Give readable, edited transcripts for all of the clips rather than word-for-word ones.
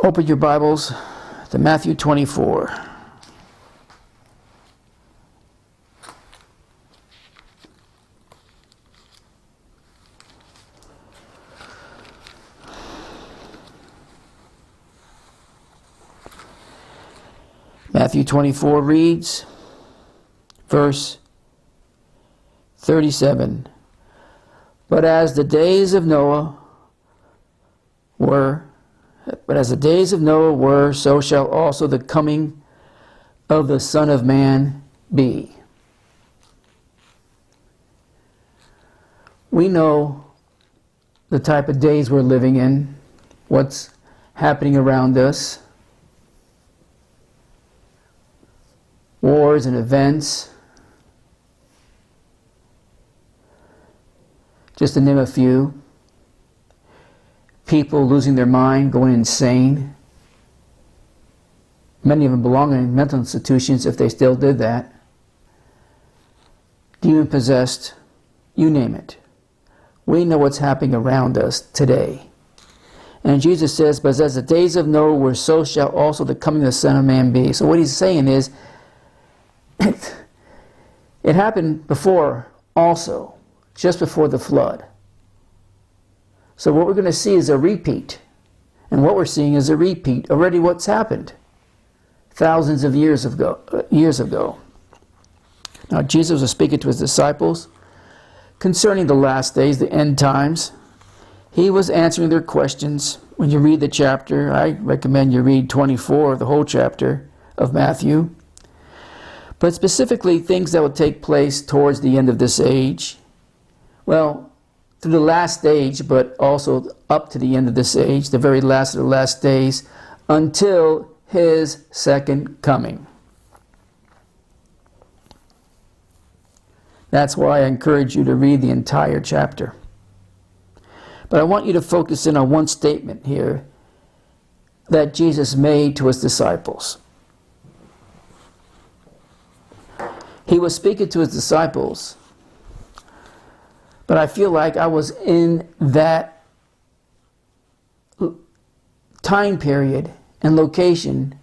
Open your Bibles to Matthew 24. Matthew 24 reads, verse 37. But as the days of Noah were, so shall also the coming of the Son of Man be. We know the type of days we're living in, what's happening around us, wars and events, just to name a few. People losing their mind, going insane. Many of them belong in mental institutions if they still did that. Demon-possessed, you name it. We know what's happening around us today. And Jesus says, but as the days of Noah were, so shall also the coming of the Son of Man be. So what he's saying is, it happened before also, just before the flood. So what we're going to see is a repeat. And what we're seeing is a repeat. Already what's happened thousands of years ago. Now Jesus was speaking to his disciples concerning the last days, the end times. He was answering their questions. When you read the chapter, I recommend you read 24, the whole chapter of Matthew. But specifically things that will take place towards the end of this age. Well, through the last stage, but also up to the end of this age, the very last of the last days, until his second coming. That's why I encourage you to read the entire chapter. But I want you to focus in on one statement here that Jesus made to his disciples. He was speaking to his disciples, but I feel like I was in that time period and location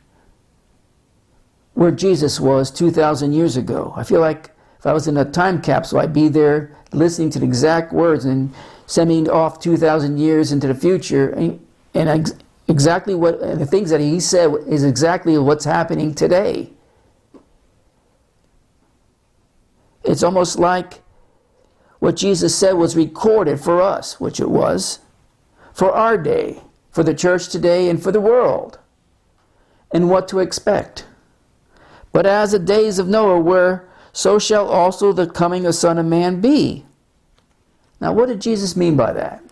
where Jesus was 2,000 years ago. I feel like if I was in a time capsule, I'd be there listening to the exact words and sending off 2,000 years into the future. And exactly what the things that he said is exactly what's happening today. It's almost like what Jesus said was recorded for us, which it was, for our day, for the church today, and for the world, and what to expect. But as the days of Noah were, so shall also the coming of the Son of Man be. Now, what did Jesus mean by that?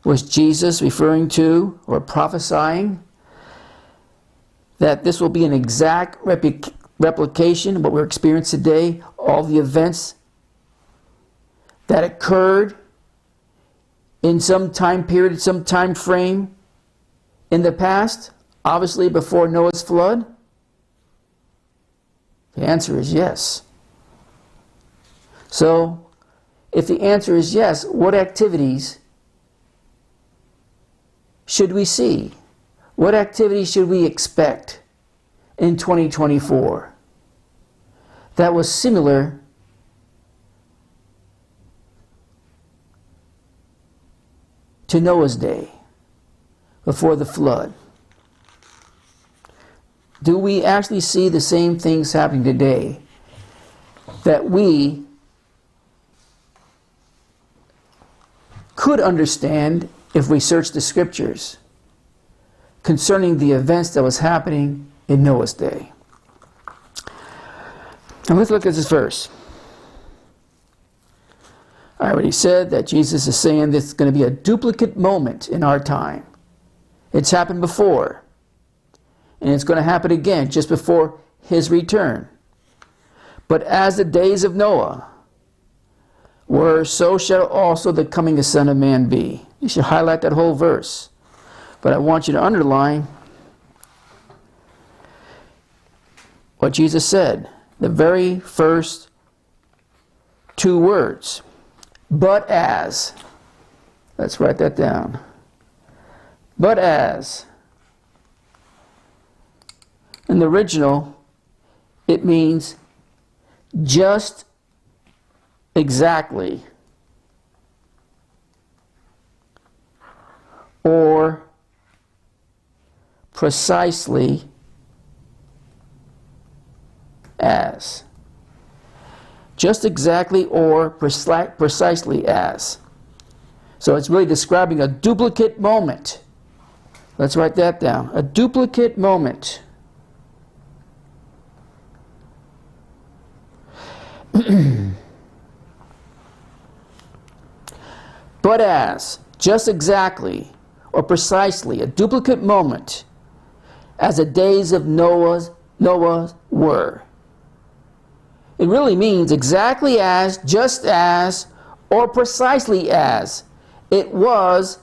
Was Jesus referring to or prophesying that this will be an exact replication of what we're experiencing today, all the events that occurred in some time period, some time frame in the past, obviously before Noah's flood? The answer is yes. So, if the answer is yes, what activities should we see? What activities should we expect in 2024 that was similar to Noah's day before the flood? Do we actually see the same things happening today that we could understand if we search the scriptures concerning the events that was happening in Noah's day? Now let's look at this verse. I already said that Jesus is saying this is going to be a duplicate moment in our time. It's happened before, and it's going to happen again just before his return. But as the days of Noah were, so shall also the coming of the Son of Man be. You should highlight that whole verse. But I want you to underline what Jesus said. The very first two words. But as. Let's write that down. But as. In the original, it means just exactly, or precisely as. Just exactly or precisely as. So it's really describing a duplicate moment. Let's write that down. A duplicate moment. But as, just exactly, or precisely, a duplicate moment, as the days of Noah were. It really means exactly as, just as, or precisely as it was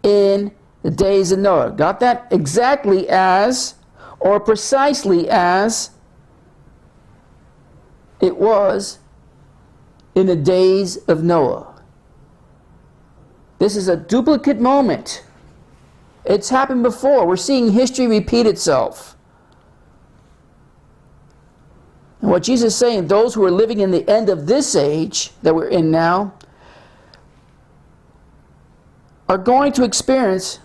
in the days of Noah. Got that? Exactly as, or precisely as it was in the days of Noah. This is a duplicate moment. It's happened before. We're seeing history repeat itself. And what Jesus is saying, those who are living in the end of this age that we're in now are going to experience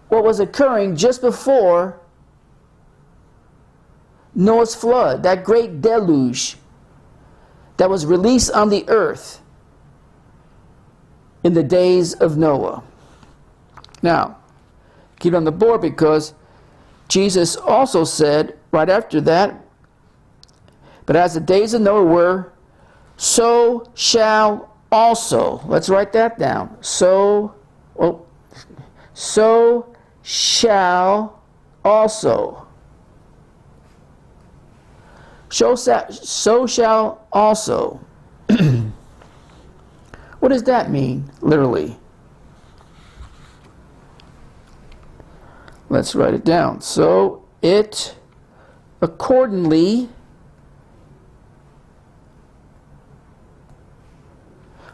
what was occurring just before Noah's flood, that great deluge that was released on the earth in the days of Noah. Now, keep it on the board, because Jesus also said right after that, but as the days of Noah were, so shall also. Let's write that down. So shall also. So shall also. What does that mean, literally? Let's write it down. So it accordingly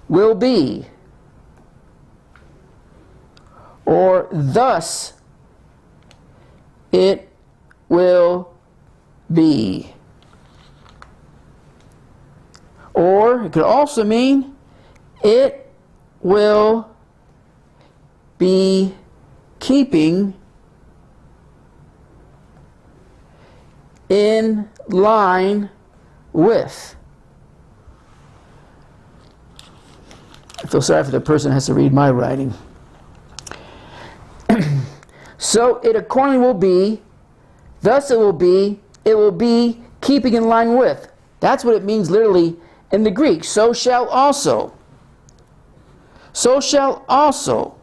will be, or thus it will be. Or it could also mean it will be keeping in line with. I feel sorry for the person who has to read my writing. So it accordingly will be, thus it will be keeping in line with. That's what it means literally in the Greek. So shall also. So shall also.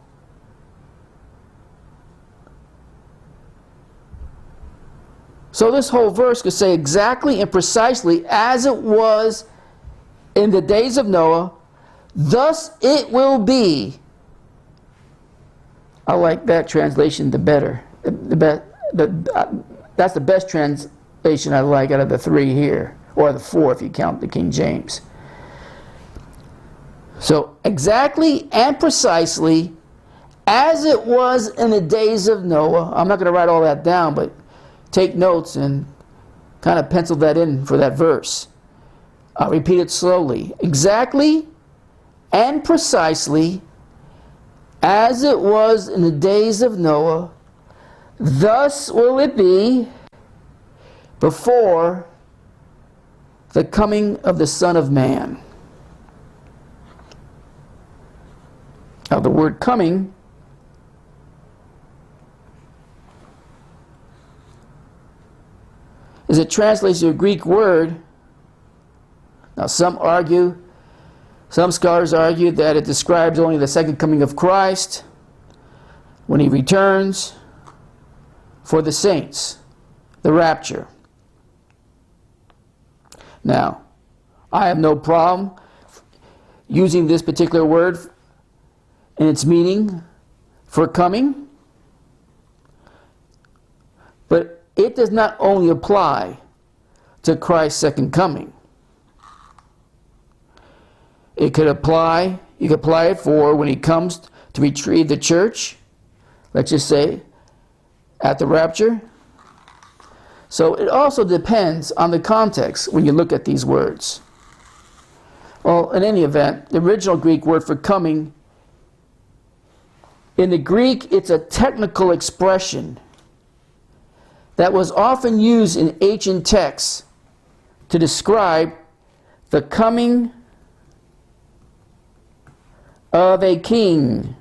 So this whole verse could say exactly and precisely as it was in the days of Noah, thus it will be. I like that translation the better. That's the best translation I like out of the three here, or the four if you count the King James. So exactly and precisely as it was in the days of Noah. I'm not going to write all that down, but take notes and kind of pencil that in for that verse. I'll repeat it slowly. Exactly and precisely as it was in the days of Noah, thus will it be before the coming of the Son of Man. Now the word coming is a translation of a Greek word. Now some scholars argue that it describes only the second coming of Christ when he returns for the saints, the rapture. Now, I have no problem using this particular word in its meaning for coming, but it does not only apply to Christ's second coming. You could apply it for when he comes to retrieve the church, let's just say, at the rapture. So it also depends on the context when you look at these words. Well, in any event, the original Greek word for coming, in the Greek, it's a technical expression that was often used in ancient texts to describe the coming of a king.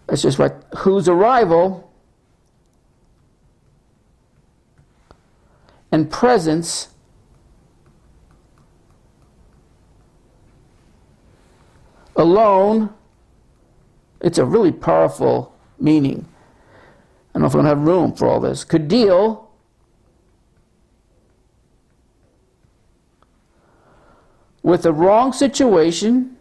Let's just write whose arrival and presence alone, it's a really powerful meaning. I don't know if we're going to have room for all this. Could deal with the wrong situation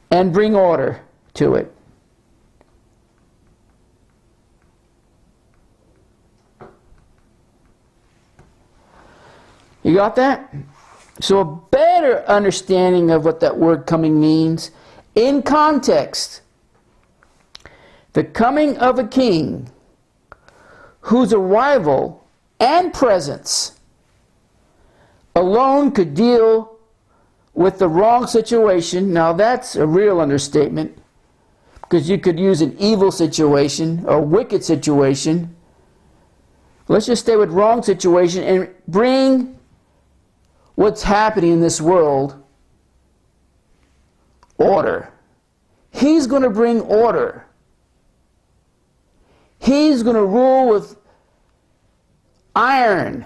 and bring order to it. You got that? So a better understanding of what that word coming means in context. The coming of a king whose arrival and presence alone could deal with the wrong situation. Now that's a real understatement, because you could use an evil situation or wicked situation. Let's just stay with wrong situation and bring what's happening in this world order. He's going to bring order. He's going to rule with iron,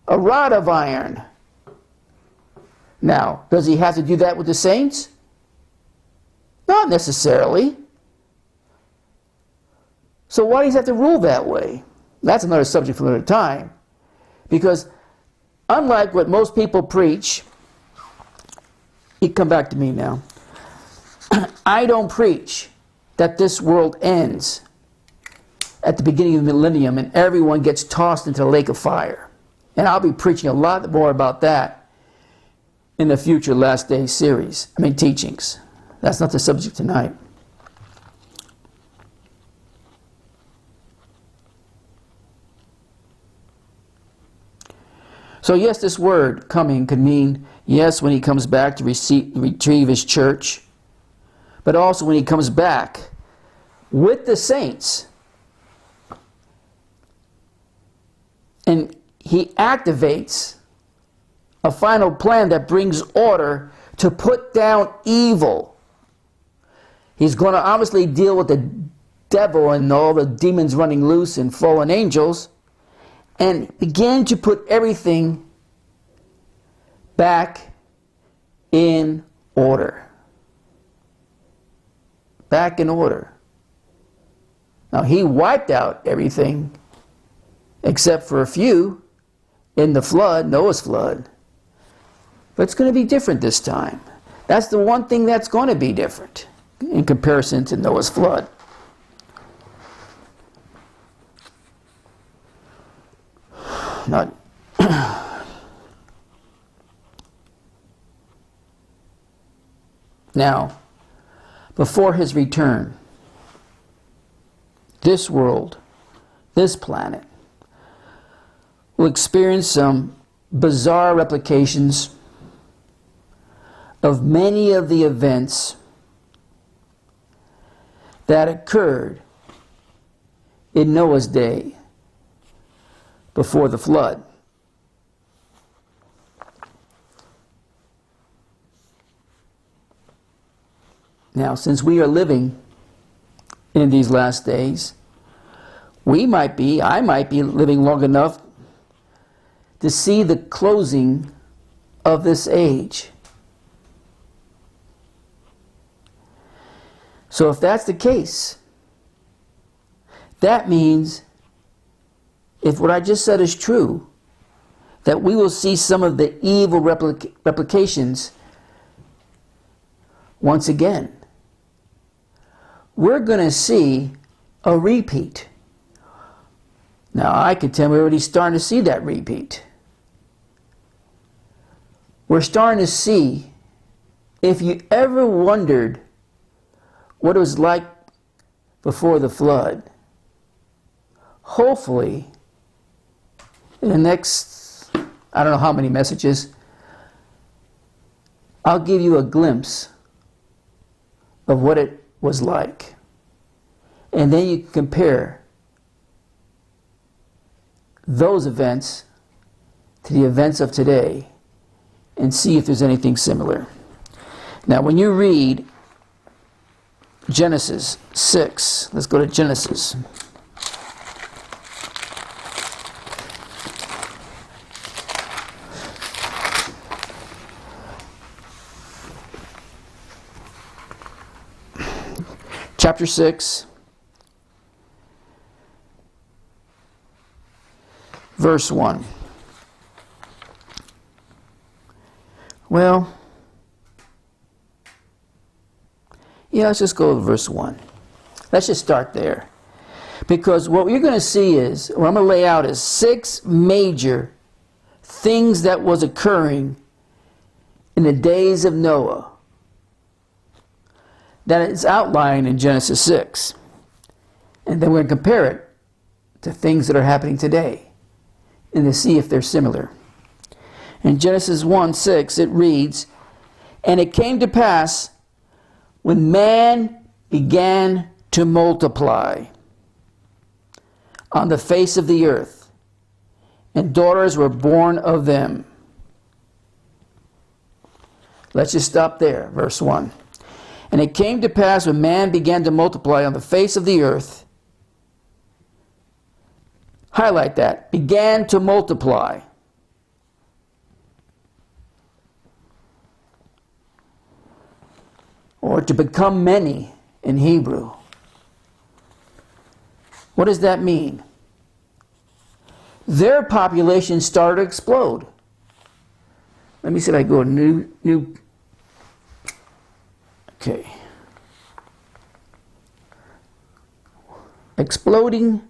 a rod of iron. Now, does he have to do that with the saints? Not necessarily. So why does he have to rule that way? That's another subject for another time. Because unlike what most people preach, you come back to me now. I don't preach that this world ends at the beginning of the millennium and everyone gets tossed into the lake of fire. And I'll be preaching a lot more about that in the future Last Day series. Teachings. That's not the subject tonight. So yes, this word coming could mean, yes, when he comes back to retrieve his church, but also when he comes back with the saints and he activates a final plan that brings order to put down evil. He's going to obviously deal with the devil and all the demons running loose and fallen angels, and begin to put everything back in order. Back in order. Now, he wiped out everything except for a few in the flood, Noah's flood. But it's going to be different this time. That's the one thing that's going to be different in comparison to Noah's flood. Not now, before his return, this world, this planet, will experience some bizarre replications of many of the events that occurred in Noah's day before the flood. Now, since we are living in these last days, I might be living long enough to see the closing of this age. So if that's the case, that means, if what I just said is true, that we will see some of the evil replications once again. We're going to see a repeat. Now, I could tell we're already starting to see that repeat. we're starting to see, if you ever wondered what it was like before the flood, hopefully in the next, I don't know how many messages, I'll give you a glimpse of what it was like. And then you can compare those events to the events of today and see if there's anything similar. Now, when you read Genesis 6, let's go to Genesis. Chapter 6, verse 1. Well, yeah, let's just go to verse 1. Let's just start there. Because what you're going to see is, what I'm going to lay out is 6 major things that was occurring in the days of Noah that is outlined in Genesis 6. And then we're going to compare it to things that are happening today and to see if they're similar. In Genesis 1:6 it reads, "And it came to pass when man began to multiply on the face of the earth, and daughters were born of them." Let's just stop there, verse 1. "And it came to pass when man began to multiply on the face of the earth," highlight that, began to multiply. Or to become many in Hebrew. What does that mean? Their population started to explode. Let me see if I go new. Okay. Exploding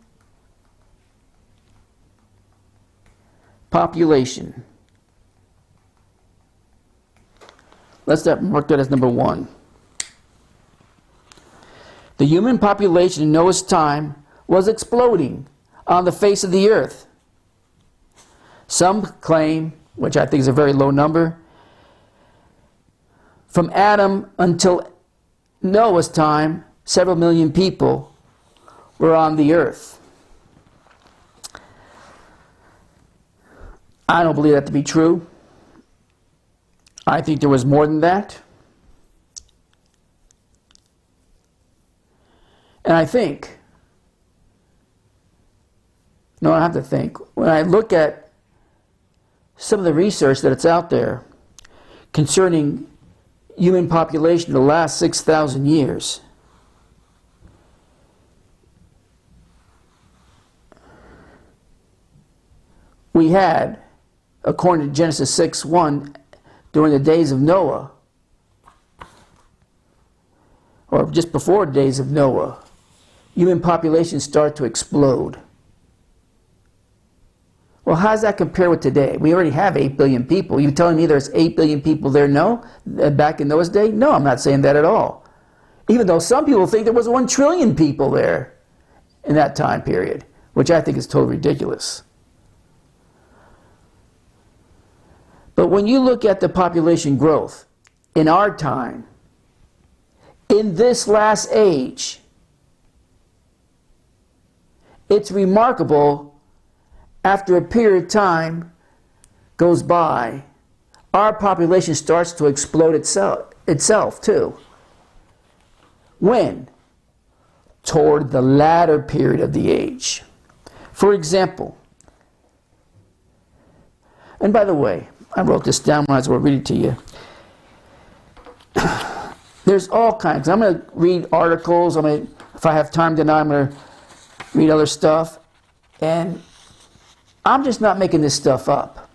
population. Let's mark that as number 1. The human population in Noah's time was exploding on the face of the earth. Some claim, which I think is a very low number, from Adam until Noah's time, several million people were on the earth. I don't believe that to be true. I think there was more than that. And I think, no, I have to think, when I look at some of the research that's out there concerning human population in the last 6,000 years, we had, according to Genesis 6:1, during the days of Noah, or just before the days of Noah, human population started to explode. Well, how does that compare with today? We already have 8 billion people. You telling me there's 8 billion people there? No? Back in Noah's day? No, I'm not saying that at all. Even though some people think there was 1 trillion people there in that time period, which I think is totally ridiculous. But when you look at the population growth in our time, in this last age, it's remarkable. After a period of time goes by, our population starts to explode itself too. When? Toward the latter period of the age. For example, and by the way, I wrote this down when I was going to read it to you. There's all kinds. I'm going to read articles. If I have time tonight, I'm going to read other stuff. And I'm just not making this stuff up.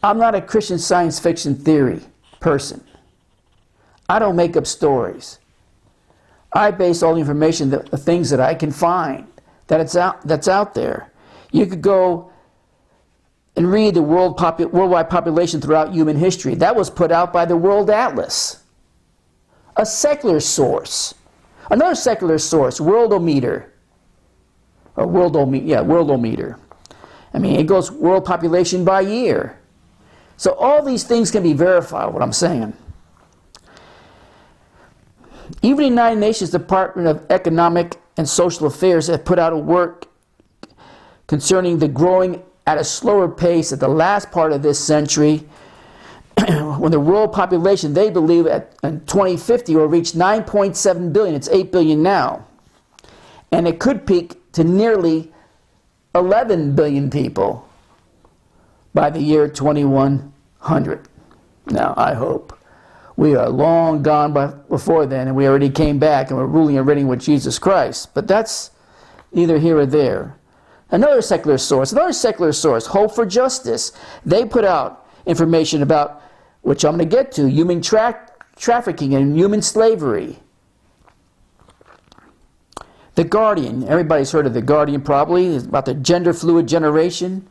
I'm not a Christian science fiction theory person. I don't make up stories. I base all the information, the things that I can find, that's out there. You could go and read the worldwide population throughout human history. That was put out by the World Atlas, a secular source. Another secular source, Worldometer. Worldometer. I mean, it goes world population by year. So all these things can be verified, what I'm saying. Even the United Nations Department of Economic and Social Affairs have put out a work concerning the growing at a slower pace at the last part of this century, when the world population, they believe, in 2050 will reach 9.7 billion. It's 8 billion now. And it could peak to nearly 11 billion people by the year 2100. Now, I hope. We are long gone before then, and we already came back, and we're ruling and reigning with Jesus Christ. But that's neither here or there. Another secular source, Hope for Justice. They put out information about, which I'm going to get to, human trafficking and human slavery. The Guardian, everybody's heard of The Guardian probably, it's about the gender fluid generation.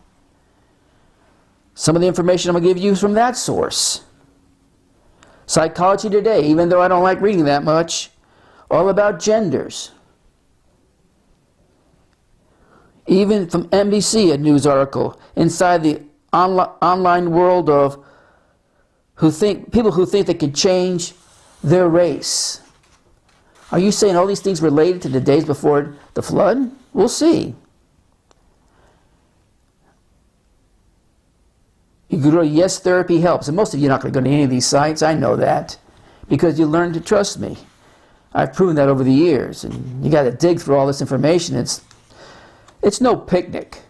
Some of the information I'm going to give you is from that source. Psychology Today, even though I don't like reading that much, all about genders. Even from NBC, a news article, inside the online world of people who think they could change their race. Are you saying all these things related to the days before the flood? We'll see. You can go to Yes Therapy Helps, and most of you are not going to go to any of these sites. I know that, because you learn to trust me. I've proven that over the years, and you got to dig through all this information. It's no picnic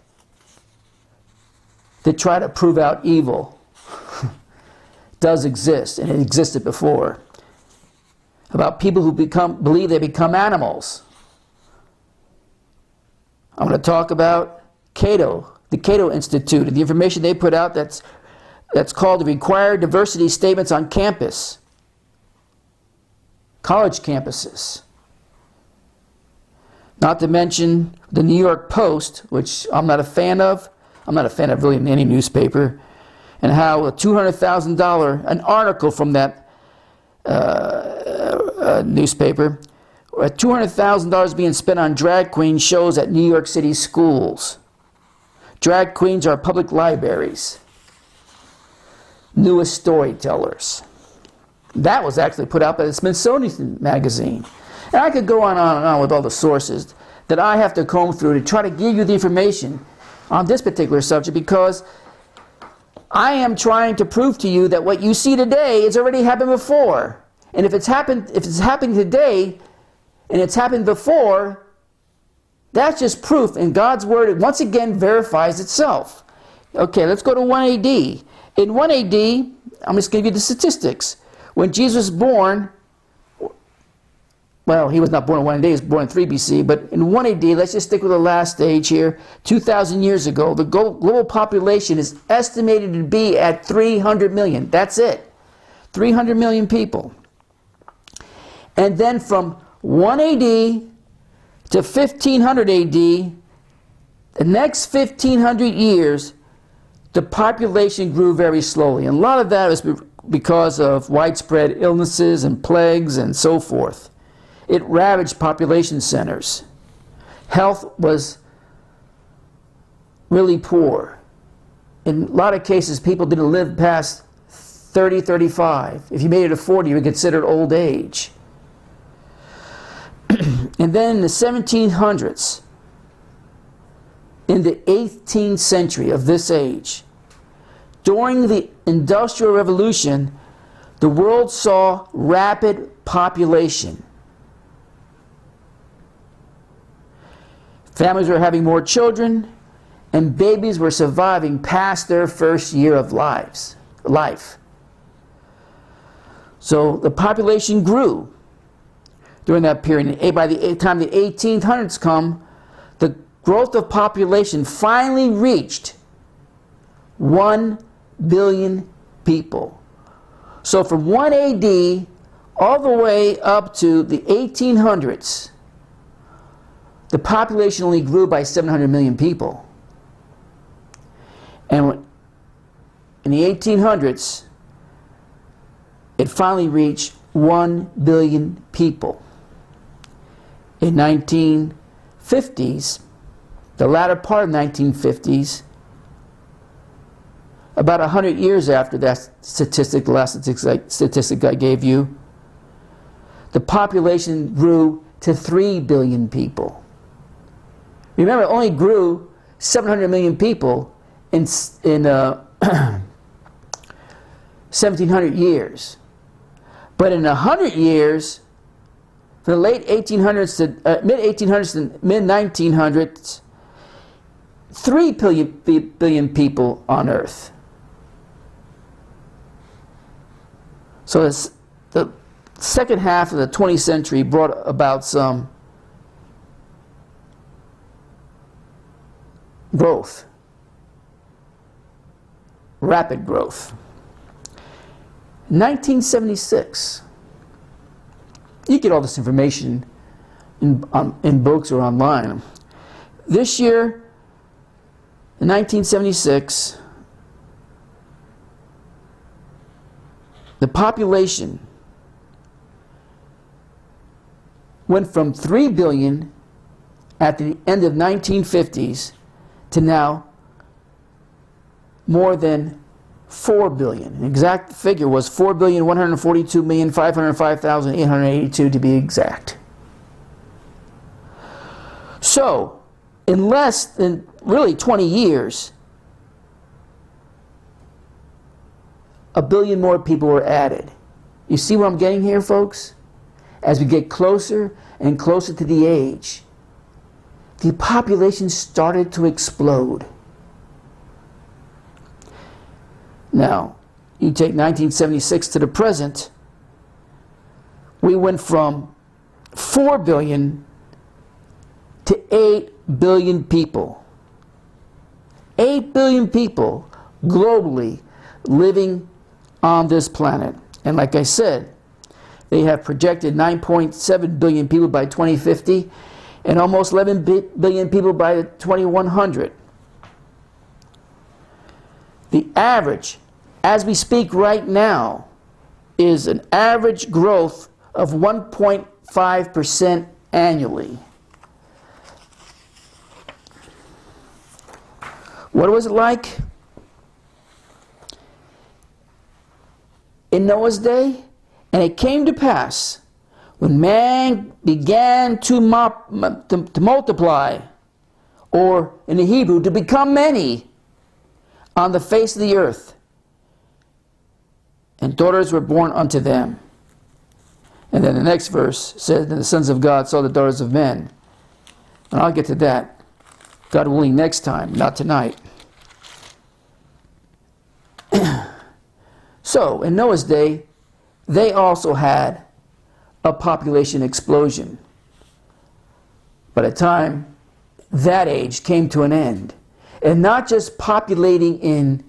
to try to prove out evil. Does exist, and it existed before. About people who believe they become animals. I'm going to talk about Cato, the Cato Institute, and the information they put out that's called the Required Diversity Statements on Campus. College campuses. Not to mention the New York Post, which I'm not a fan of. I'm not a fan of really any newspaper. And how a $200,000, an article from that newspaper, $200,000 being spent on drag queen shows at New York City schools. Drag queens are public libraries. Newest storytellers. That was actually put out by the Smithsonian Magazine. And I could go on and on with all the sources that I have to comb through to try to give you the information on this particular subject, because I am trying to prove to you that what you see today has already happened before. And if it's happening today and it's happened before, that's just proof, and God's word once again verifies itself. Okay, let's go to 1 AD. In 1 AD, I'm just going to give you the statistics. When Jesus was born, well, he was not born in 1 AD, he was born in 3 BC, but in 1 AD, let's just stick with the last stage here, 2,000 years ago, the global population is estimated to be at 300 million. That's it. 300 million people. And then from 1 AD to 1500 AD, the next 1500 years, the population grew very slowly. And a lot of that was because of widespread illnesses and plagues and so forth. It ravaged population centers. Health was really poor. In a lot of cases, people didn't live past 30, 35. If you made it to 40, you were considered old age. And then in the 1700s, in the 18th century of this age, during the Industrial Revolution, the world saw rapid population. Families were having more children, and babies were surviving past their first year of life. So the population grew during that period. And by the time the 1800s come, the growth of population finally reached 1 billion people. So from 1 AD all the way up to the 1800s, the population only grew by 700 million people. And in the 1800s, it finally reached 1 billion people. In 1950s, the latter part of 1950s, about 100 years after that statistic, the last statistic I gave you, the population grew to 3 billion people. Remember, it only grew 700 million people in 1700 years. But in 100 years, from the late 1800s to mid-1800s to mid-1900s, 3 billion people on Earth. So the second half of the 20th century brought about some growth, rapid growth. 1976, you get all this information in books or online. This year, in 1976, the population went from 3 billion at the end of 1950s to now more than 4 billion. The exact figure was 4,142,505,882 to be exact. So, in less than really 20 years, 1 billion more people were added. You see what I'm getting here, folks? As we get closer and closer to the age, the population started to explode. Now, you take 1976 to the present, we went from 4 billion to 8 billion people. 8 billion people globally living on this planet. And like I said, they have projected 9.7 billion people by 2050 and almost 11 billion people by 2100. The average, as we speak right now, is an average growth of 1.5% annually. What was it like in Noah's day? And it came to pass, when man began to multiply, or in the Hebrew, to become many on the face of the earth, and daughters were born unto them. And then the next verse says, and the sons of God saw the daughters of men. And I'll get to that, God willing, next time, not tonight. So, in Noah's day, they also had a population explosion. By the time that age came to an end, and not just populating in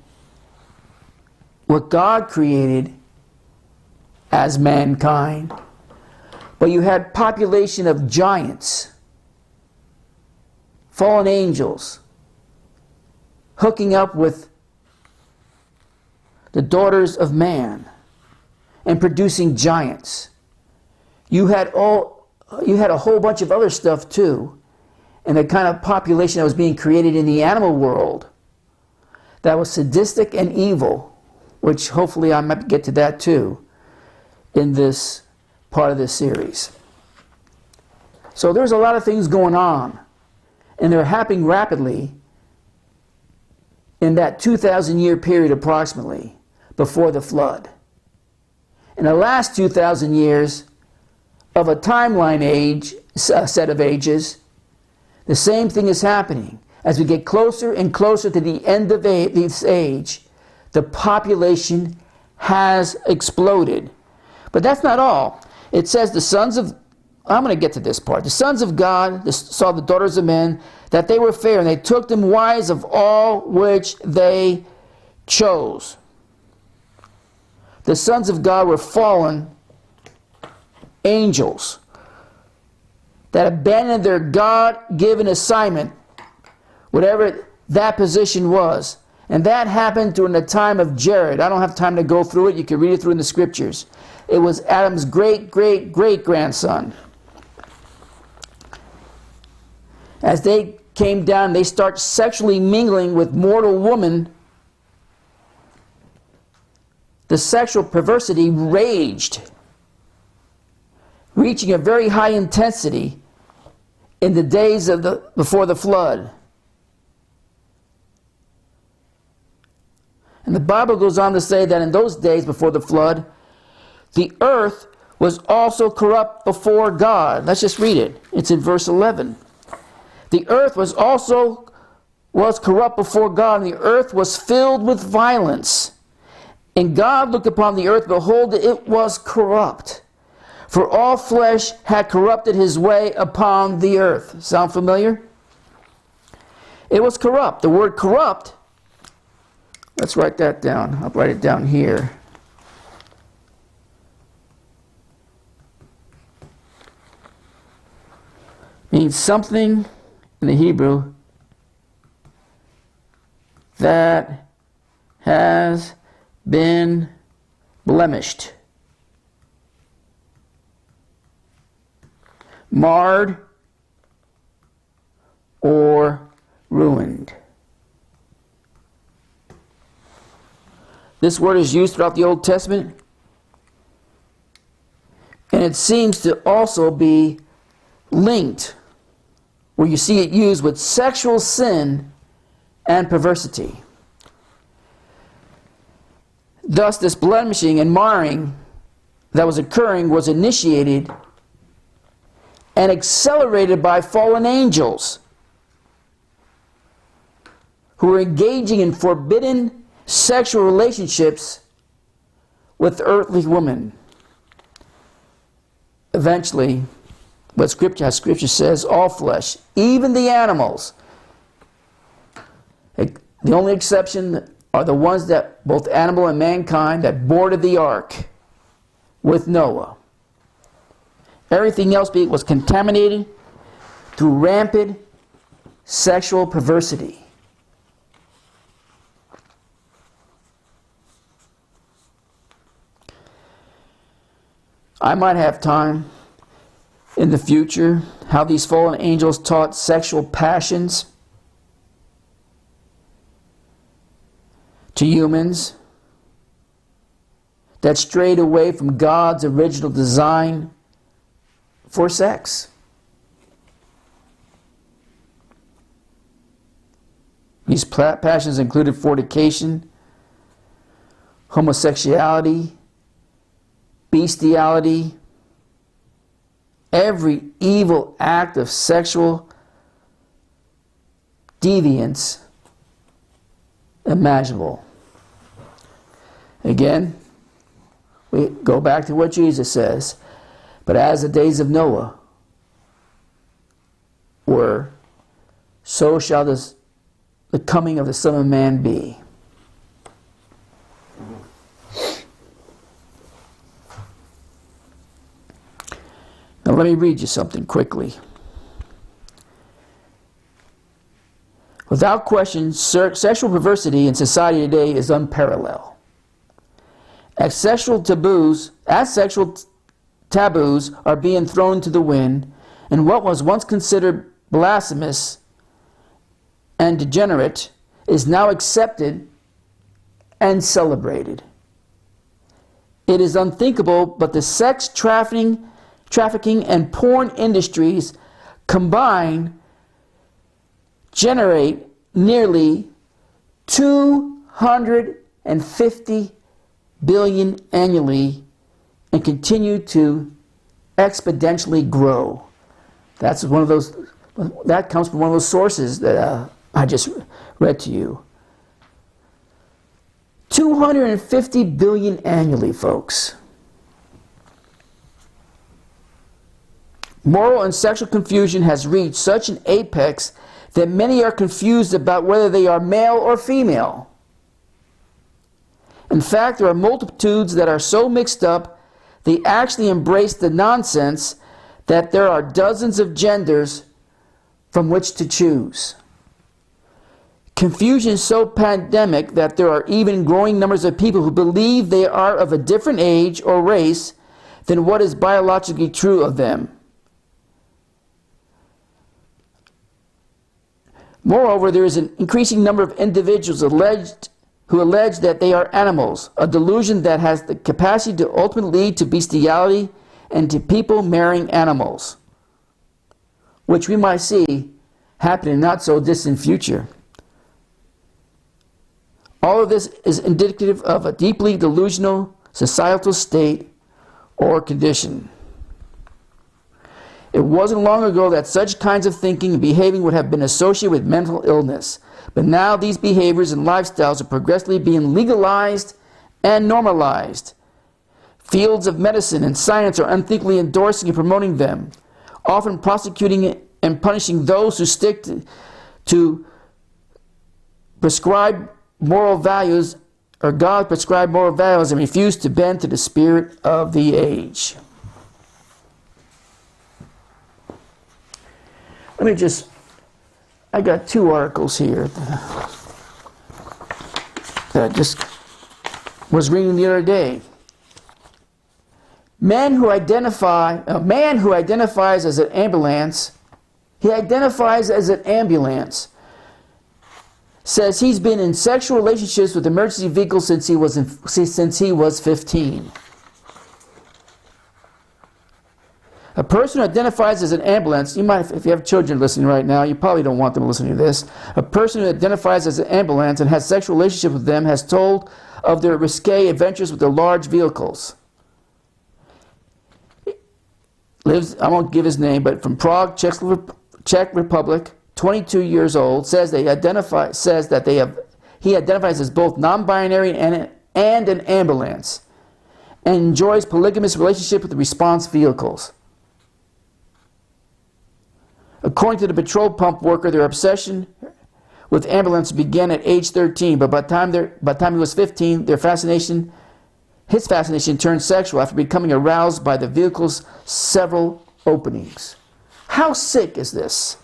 what God created as mankind, but you had population of giants, fallen angels, hooking up with the daughters of man and producing giants. You had a whole bunch of other stuff too, and the kind of population that was being created in the animal world that was sadistic and evil, which hopefully I might get to that too in this part of this series. So there's a lot of things going on, and they're happening rapidly in that 2,000 year period approximately before the flood. In the last 2,000 years of a timeline age, set of ages, the same thing is happening. As we get closer and closer to the end of this age, the population has exploded. But that's not all. It says the sons of, I'm going to get to this part. The sons of God saw the daughters of men, that they were fair, and they took them wives of all which they chose. The sons of God were fallen angels that abandoned their God-given assignment, whatever that position was, And that happened during the time of Jared. I don't have time to go through it. You can read it through in the scriptures. It was Adam's great-great-great-grandson. As they came down, they start sexually mingling with mortal woman. The sexual perversity raged, reaching a very high intensity in the days of before the flood. And the Bible goes on to say that in those days before the flood, the earth was also corrupt before God. Let's just read it. It's in verse 11. The earth was corrupt before God, and the earth was filled with violence. And God looked upon the earth, behold, it was corrupt. For all flesh had corrupted his way upon the earth. Sound familiar? It was corrupt. The word corrupt, let's write that down. I'll write it down here. Means something in the Hebrew that has been blemished, marred, or ruined. This word is used throughout the Old Testament, and it seems to also be linked, where you see it used with sexual sin and perversity. Thus, this blemishing and marring that was occurring was initiated and accelerated by fallen angels who were engaging in forbidden sexual relationships with earthly women. Eventually, as Scripture says, all flesh, even the animals. The only exception are the ones that, both animal and mankind, that boarded the ark with Noah. Everything else was contaminated through rampant sexual perversity. I might have time in the future how these fallen angels taught sexual passions to humans that strayed away from God's original design for sex. These passions included fornication, homosexuality, bestiality, every evil act of sexual deviance imaginable. Again, we go back to what Jesus says. But as the days of Noah were, so shall the coming of the Son of Man be. Now let me read you something quickly. Without question, sexual perversity in society today is unparalleled. As sexual taboos are being thrown to the wind, and what was once considered blasphemous and degenerate is now accepted and celebrated. It is unthinkable, but the sex trafficking and porn industries combined generate nearly $250 billion annually and continue to exponentially grow. That comes from one of those sources that I just read to you. 250 billion annually, folks. Moral and sexual confusion has reached such an apex that many are confused about whether they are male or female. In fact, there are multitudes that are so mixed up, they actually embrace the nonsense that there are dozens of genders from which to choose. Confusion is so pandemic that there are even growing numbers of people who believe they are of a different age or race than what is biologically true of them. Moreover, there is an increasing number of individuals who allege that they are animals, a delusion that has the capacity to ultimately lead to bestiality and to people marrying animals, which we might see happen in not so distant future. All of this is indicative of a deeply delusional societal state or condition. It wasn't long ago that such kinds of thinking and behaving would have been associated with mental illness. But now these behaviors and lifestyles are progressively being legalized and normalized. Fields of medicine and science are unthinkingly endorsing and promoting them, often prosecuting and punishing those who stick to prescribed moral values, or God prescribed moral values, and refuse to bend to the spirit of the age. I got two articles here that I just was reading the other day. A man who identifies as an ambulance, says he's been in sexual relationships with emergency vehicles since he was 15. A person who identifies as an ambulance, if you have children listening right now, you probably don't want them listening to this. A person who identifies as an ambulance and has sexual relationship with them has told of their risque adventures with their large vehicles. I won't give his name, but from Prague, Czech Republic, 22 years old, he identifies as both non-binary and an ambulance, and enjoys polygamous relationship with the response vehicles. According to the petrol pump worker, their obsession with ambulance began at age 13, but by the time he was 15, his fascination turned sexual after becoming aroused by the vehicle's several openings. How sick is this?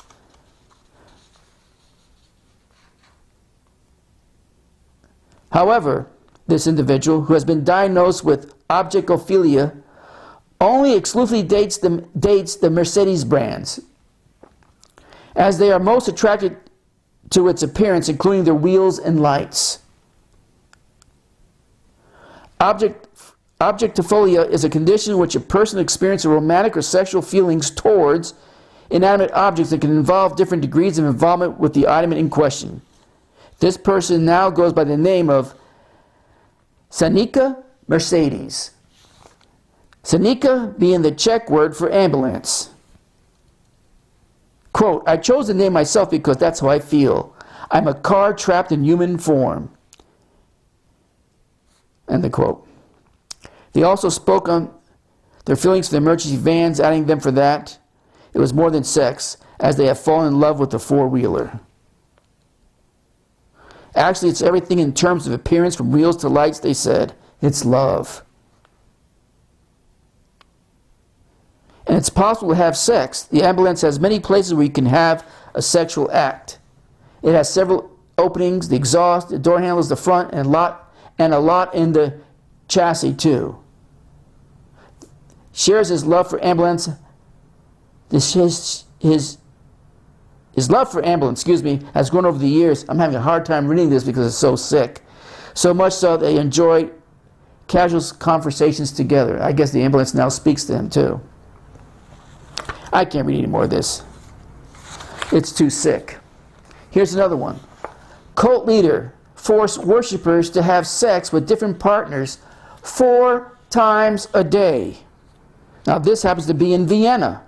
However, this individual, who has been diagnosed with objectophilia, only exclusively dates the Mercedes brands, as they are most attracted to its appearance, including their wheels and lights. Objectophilia is a condition in which a person experiences romantic or sexual feelings towards inanimate objects that can involve different degrees of involvement with the item in question. This person now goes by the name of Sanika Mercedes. Sanika being the Czech word for ambulance. Quote, I chose the name myself because that's how I feel. I'm a car trapped in human form. End the quote. They also spoke on their feelings for the emergency vans, adding them for that. It was more than sex, as they have fallen in love with the four-wheeler. Actually, it's everything in terms of appearance, from wheels to lights, they said. It's love. And it's possible to have sex. The ambulance has many places where you can have a sexual act. It has several openings, the exhaust, the door handles, the front, and a lot in the chassis too. Shares his love for ambulance. His love for ambulance, has grown over the years. I'm having a hard time reading this because it's so sick. So much so they enjoy casual conversations together. I guess the ambulance now speaks to him too. I can't read any more of this. It's too sick. Here's another one. Cult leader forced worshipers to have sex with different partners 4 times a day. Now this happens to be in Vienna,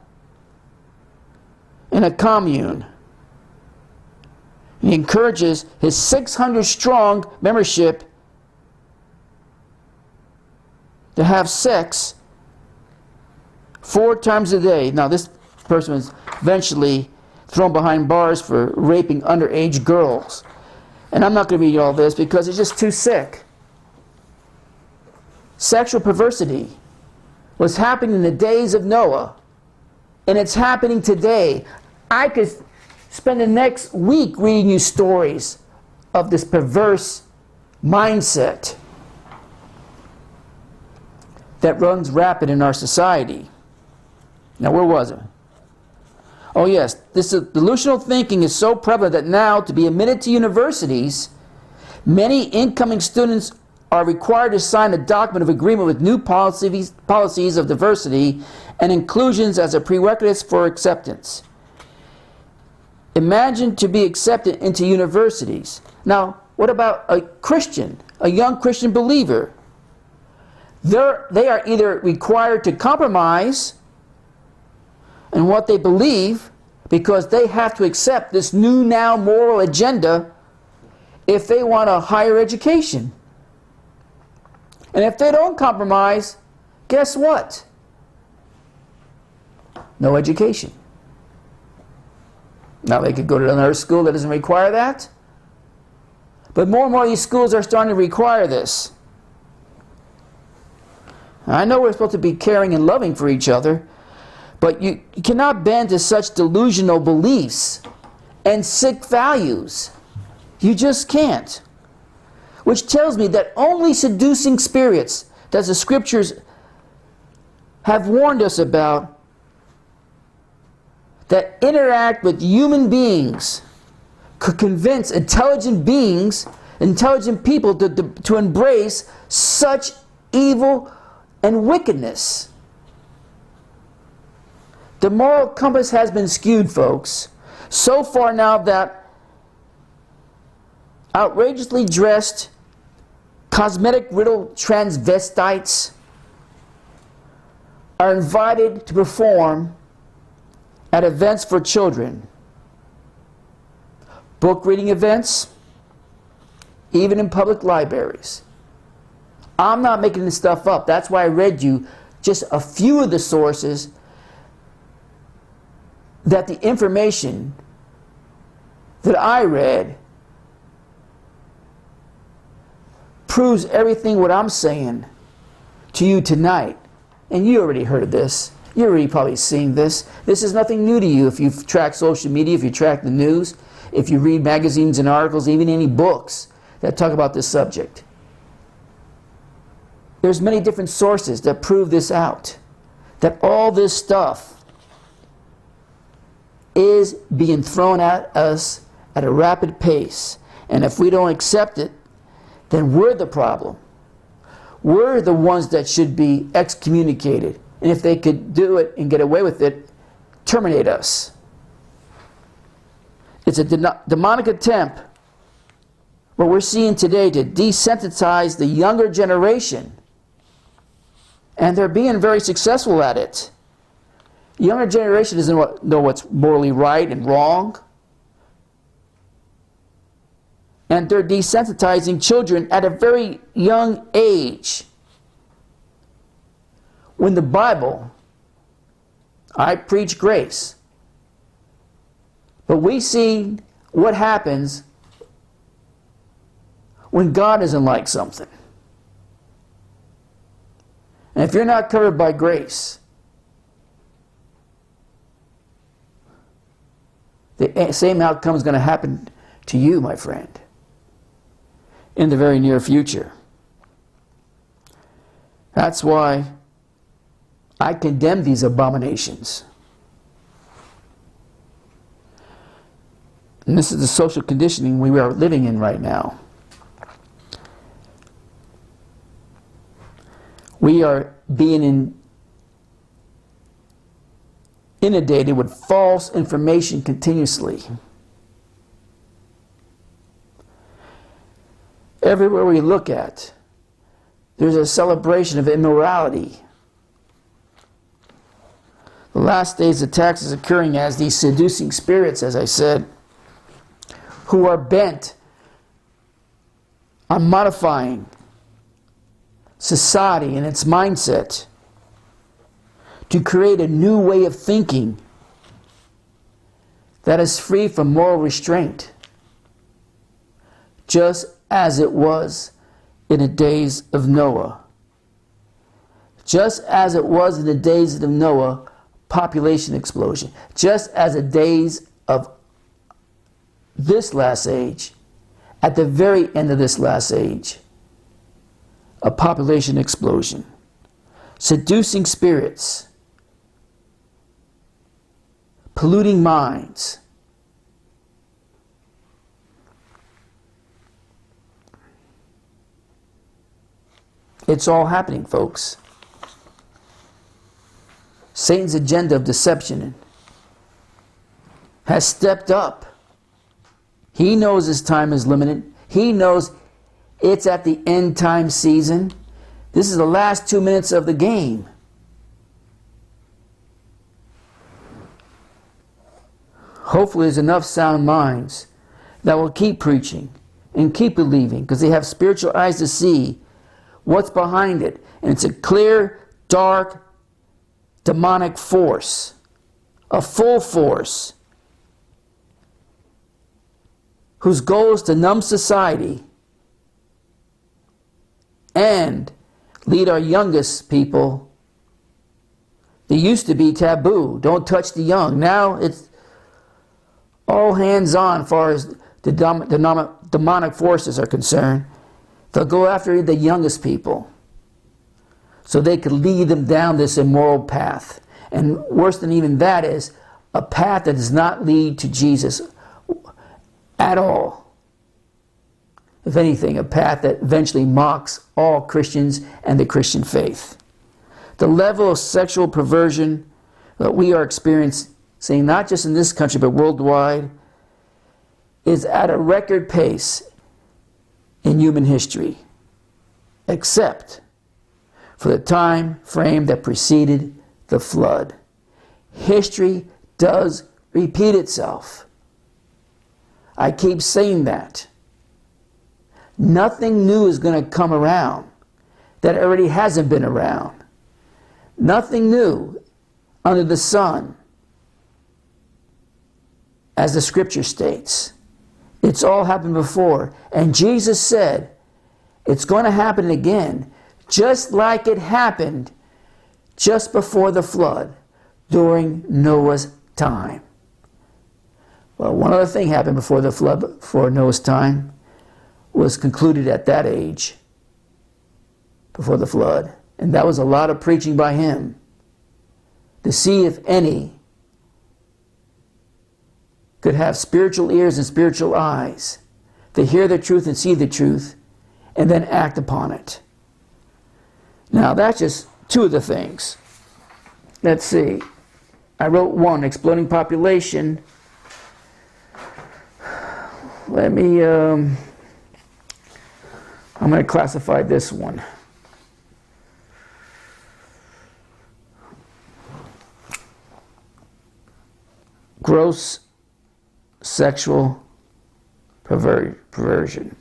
in a commune. He encourages his 600-strong membership to have sex 4 times a day. Now, this person was eventually thrown behind bars for raping underage girls. And I'm not going to read all this because it's just too sick. Sexual perversity was happening in the days of Noah, and it's happening today. I could spend the next week reading you stories of this perverse mindset that runs rapid in our society. Now, where was it? Oh yes, this delusional thinking is so prevalent that now, to be admitted to universities, many incoming students are required to sign a document of agreement with new policies of diversity and inclusions as a prerequisite for acceptance. Imagine to be accepted into universities. Now, what about a Christian, a young Christian believer? They are either required to compromise in what they believe because they have to accept this new now moral agenda if they want a higher education. And if they don't compromise, guess what? No education. Now they could go to another school that doesn't require that. But more and more of these schools are starting to require this. I know we're supposed to be caring and loving for each other, but you cannot bend to such delusional beliefs and sick values. You just can't. Which tells me that only seducing spirits that the scriptures have warned us about, that interact with human beings, could convince intelligent beings, intelligent people to embrace such evil and wickedness. The moral compass has been skewed, folks, so far now that outrageously dressed, cosmetic-riddled transvestites are invited to perform at events for children, book reading events, even in public libraries. I'm not making this stuff up. That's why I read you just a few of the sources that the information that I read proves everything what I'm saying to you tonight. And you already heard of this. You're already probably seen this. This is nothing new to you if you've tracked social media, if you track the news, if you read magazines and articles, even any books that talk about this subject. There's many different sources that prove this out. That all this stuff is being thrown at us at a rapid pace. And if we don't accept it, then we're the problem. We're the ones that should be excommunicated. And if they could do it and get away with it, terminate us. It's a demonic attempt, what we're seeing today, to desensitize the younger generation. And they're being very successful at it. The younger generation doesn't know what's morally right and wrong. And they're desensitizing children at a very young age. When the Bible, I preach grace. But we see what happens when God doesn't like something. And if you're not covered by grace, the same outcome is going to happen to you, my friend, in the very near future. That's why I condemn these abominations. And this is the social conditioning we are living in right now. We are being inundated with false information continuously. Everywhere we look at, there's a celebration of immorality. The last days attacks is occurring as these seducing spirits, as I said, who are bent on modifying society and its mindset to create a new way of thinking that is free from moral restraint, just as it was in the days of Noah. Just as it was in the days of Noah, population explosion. Just as the days of this last age, at the very end of this last age. A population explosion. Seducing spirits. Polluting minds. It's all happening, folks. Satan's agenda of deception has stepped up. He knows his time is limited. He knows it's at the end time season. This is the last 2 minutes of the game. Hopefully there's enough sound minds that will keep preaching and keep believing, because they have spiritual eyes to see what's behind it. And it's a clear, dark, demonic force. A full force. Whose goal is to numb society and lead our youngest people. They used to be taboo. Don't touch the young. Now it's all hands on as far as the demonic forces are concerned. They'll go after the youngest people so they could lead them down this immoral path. And worse than even that is a path that does not lead to Jesus at all. If anything, a path that eventually mocks all Christians and the Christian faith. The level of sexual perversion that we are experiencing, not just in this country but worldwide, is at a record pace in human history, except for the time frame that preceded the flood. History does repeat itself. I keep saying that. Nothing new is going to come around that already hasn't been around. Nothing new under the sun, as the scripture states. It's all happened before. And Jesus said it's going to happen again, just like it happened just before the flood during Noah's time. Well, one other thing happened before the flood, before Noah's time, was concluded at that age, before the flood. And that was a lot of preaching by him, to see if any could have spiritual ears and spiritual eyes, to hear the truth and see the truth, and then act upon it. Now, that's just two of the things. Let's see. I wrote one, exploding population. Let me, I'm going to classify this one. Gross sexual perversion.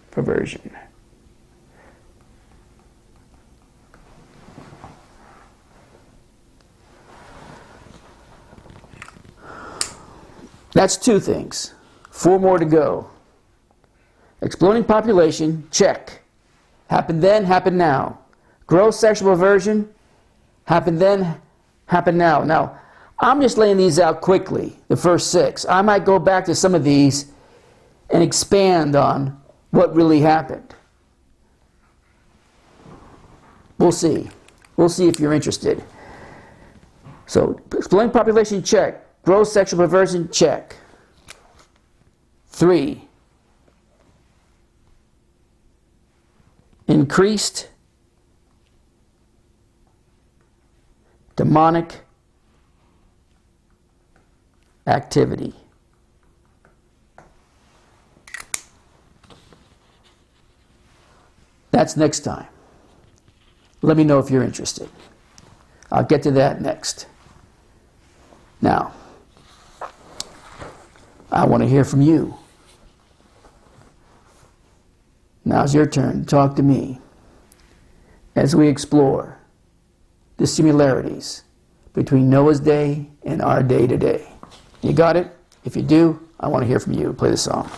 That's two things. 4 more to go. Exploding population, check. Happened then, happened now. Gross sexual perversion, happened then, happened now. Now, I'm just laying these out quickly, the first 6. I might go back to some of these and expand on what really happened. We'll see. We'll see if you're interested. So, exploding population, check. Gross sexual perversion, check. 3. Increased demonic activity. That's next time. Let me know if you're interested. I'll get to that next. Now, I want to hear from you. Now's your turn to talk to me as we explore the similarities between Noah's day and our day today. You got it? If you do, I want to hear from you. Play the song.